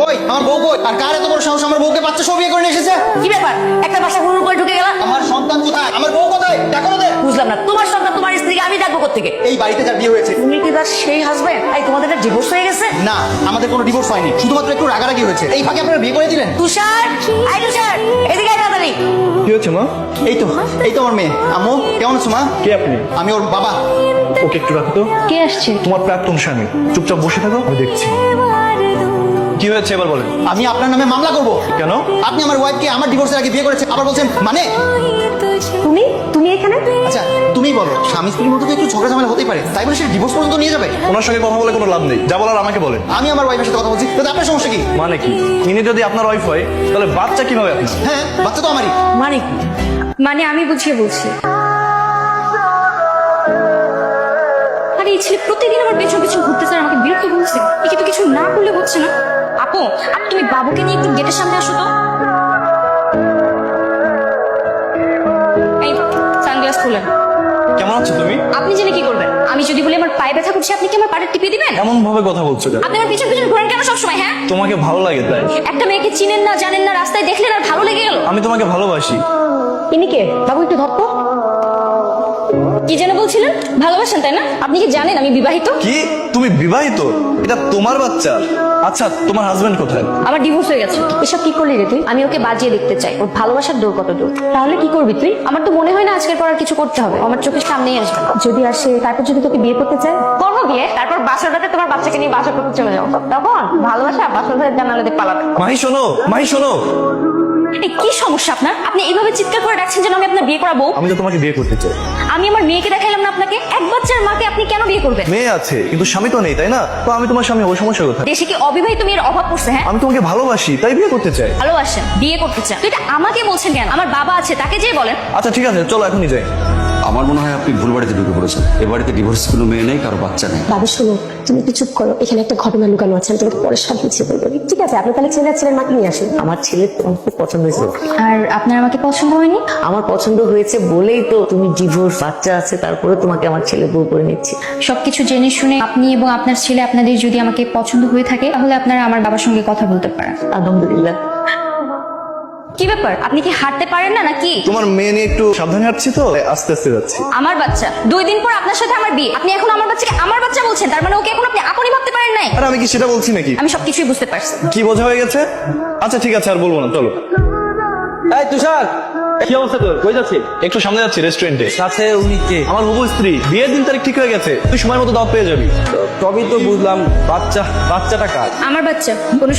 কই আমার বউ কই? আর কার এত বড় সাহস আমার বউকে বাচ্চা সব বিয়ে করে নিয়ে এসেছে? কি ব্যাপার, একটা বাসা হুড় করে ঢুকে গেলা? আমার সন্তান কোথায়? আমার বউ কোথায়? দেখো না। বুঝলাম না, তোমার সন্তান তোমার স্ত্রীকে আমি ডাকবো কোত্থেকে? এই বাড়িতে যার বিয়ে হয়েছে। তুমি কি তার সেই হাজবেন্ড? এই তোমাদের একটা ডিভোর্স হয়ে গেছে? না, আমাদের কোনো ডিভোর্স হয়নি, শুধুমাত্র একটু রাগারাগি হয়েছে। এই ফাঁকে আপনারা বিয়ে করে দিলেন। তুষার, আই তুষার, এদিকে আয় তাড়াতাড়ি। কি হচ্ছে মা? এই তো আমার মেয়ে। আম্মু কেমন আছো মা? কে আপনি? আমি ওর বাবা। ওকে একটু রাখো তো। কে আসছে? তোমার প্রাক্তন স্বামী। চুপচাপ বসে থাকো, আমি দেখছি। কি হয়েছে এবার বলেন। আমি আপনার নামে মামলা করব। কেন? আপনি আমার ওয়াইফকে আমার ডিভোর্সের আগে বিয়ে করেছেন, আবার বলছেন মানে? তুমি এখানে? আচ্ছা তুমি বলো, স্বামী স্ত্রীর মধ্যে তো একটু ঝগড়া ঝামেলা হতেই পারে, তাই বলে সে ডিভোর্স পর্যন্ত নিয়ে যাবে? ওনার সঙ্গে কথা বলে কোনো লাভ নেই, যা বলার আমাকে বলেন। আমি আমার ওয়াইফের সাথে কথা বলছি, তাতে আপনার সমস্যা কি? মানে কি? ইনি যদি আপনার ওয়াইফ হয় তাহলে বাচ্চা কিভাবে আপনার? হ্যাঁ, বাচ্চা তো আমারই। মানে কি? মানে আমি বুঝিয়ে বলছি। আরে এই ছেলে প্রতিদিন আমার পেছন পেছন ঘুরতেছে আর আমাকে বিরক্ত বলছে। একে তো কিছু না করলে হচ্ছে না। আপু, তুমি বাবুকে নিয়ে একটু গেটের সামনে আসো তো। এই সানগ্লাস খুলেন। কেমন আছো তুমি? আপনি জেনে কি করবেন? আমি যদি বলি আমার পায়ে ব্যথা করছে, আপনি কি আমার পাড়ে টিপে দিবেন? এমন ভাবে কথা বলছো কেন? আপনি আমার পিছন পিছন ঘোরেন কেন সবসময়? হ্যাঁ, তোমাকে ভালো লাগে তাই? একটা মেয়েকে চিনেন না, জানেন না, রাস্তায় দেখলেন আর ভালো লেগে গেল। আমি তোমাকে ভালোবাসি। ইনি কে? বাবু একটু ধরতো। কি যেন বলছিলেন? ভালোবাসেন তাই না? আপনি কি জানেন আমি বিবাহিত? কি? তুমি বিবাহিত? এটা তোমার বাচ্চা? আচ্ছা, তোমার হাজবেন্ড কোথায়? আমার ডিভোর্স হয়ে গেছে। এসব কি করলি রে তুই? আমি ওকে বাজিয়ে দেখতে চাই ওর ভালোবাসার দূর কত দূর। তাহলে কি করবি তুই? আমার তো মনে হয় না আজকের পর আর কিছু করতে হবে। আমার চোখের সামনেই আসবে। যদি আসে, তারপর যদি তোকে বিয়ে করতে চায়, করবো বিয়ে। তারপর বাসাটাতে তোমার বাচ্চাকে নিয়ে বাসা করতে চলে যাবো। তখন ভালোবাসা বাসা ধরে জানালে পালাবে। মাহি শোনো, মাহি শোনো। এই কি সমস্যা আপনার? আপনি এইভাবে চিৎকার করে ডাকছেন যেন আমি আপনার বিয়ে করাবো। আমি তো তোমাকে বিয়ে করতে চাই। আমি আমার মেয়েকে দেখাইলাম না আপনাকে? এক বাচ্চার মাকে আপনি কেন বিয়ে করবেন? মেয়ে আছে কিন্তু স্বামী তো নেই, তাই না? তো আমি তোমার স্বামী, ওই সমস্যা কোথায়? দেশে কি অবিবাহিত মেয়ের অভাব পড়ছে? হ্যাঁ, আমি তোমাকে ভালোবাসি তাই বিয়ে করতে চাই। ভালোবাসেন, বিয়ে করতে চান, তো এটা আমাকে বলছেন কেন? আমার বাবা আছে, তাকে যেয়ে বলেন। আচ্ছা ঠিক আছে, চলো এখনই যাই। আমার মনে হয় আপনি ভুল বাড়িতে ঢুকে পড়েছেন। এ বাড়িতে ডিভোর্স কোনো মেয়ে নেই, কারো বাচ্চা নেই। বাবু শোনো, তুমি একটু চুপ করো। এখানে একটা ঘটনা লুকানো আছে, আমি তোমাকে পরে সব বুঝিয়ে বলবো। ঠিক আছে, আপনি তাহলে ছেলে আর ছেলের মাকে নিয়ে আসুন। আমার ছেলের তোমার খুব পছন্দ হয়েছে। আর আপনার আমাকে পছন্দ হয়নি? আমার পছন্দ হয়েছে বলেই তো তুমি ডিভোর্স, বাচ্চা আছে, তারপরে তোমাকে আমার ছেলে বউ করে নিচ্ছি। সবকিছু জেনে শুনে আপনি এবং আপনার ছেলে, আপনাদের যদি আমাকে পছন্দ হয়ে থাকে, তাহলে আপনারা আমার বাবার সঙ্গে কথা বলতে পারেন। আলহামদুলিল্লাহ। কি ব্যাপার, আপনি কি হাঁটতে পারেন না নাকি? তোমার মেয়ে নিয়ে একটু সাবধানে হাঁটছি তো, আস্তে আস্তে যাচ্ছি। আমার বাচ্চা 2 দিন পর আপনার সাথে আমার বিয়ে, আপনি এখন আমার বাচ্চাকে আমার বাচ্চা বলছেন? তার মানে ওকে এখন আপনি আপনি ভাবতে পারেন নাই? আর আমি কি সেটা বলছি নাকি? আমি সবকিছুই বুঝতে পারছি। কি বোঝা হয়ে গেছে? আচ্ছা ঠিক আছে, আর বলবো না, চলো। এই তুষার, কি অবস্থা তোর? কই যাচ্ছিস? একটু সামনে যাচ্ছি রেস্টুরেন্টে। কাছে উনি কে? আমার হবু স্ত্রী, বিয়ের দিন তারিখ ঠিক হয়ে গেছে, তুই সময় মতো দাওয়াত পেয়ে যাবি। সবই তো বুঝলাম, বাচ্চাটা কার? আমার বাচ্চা কোনো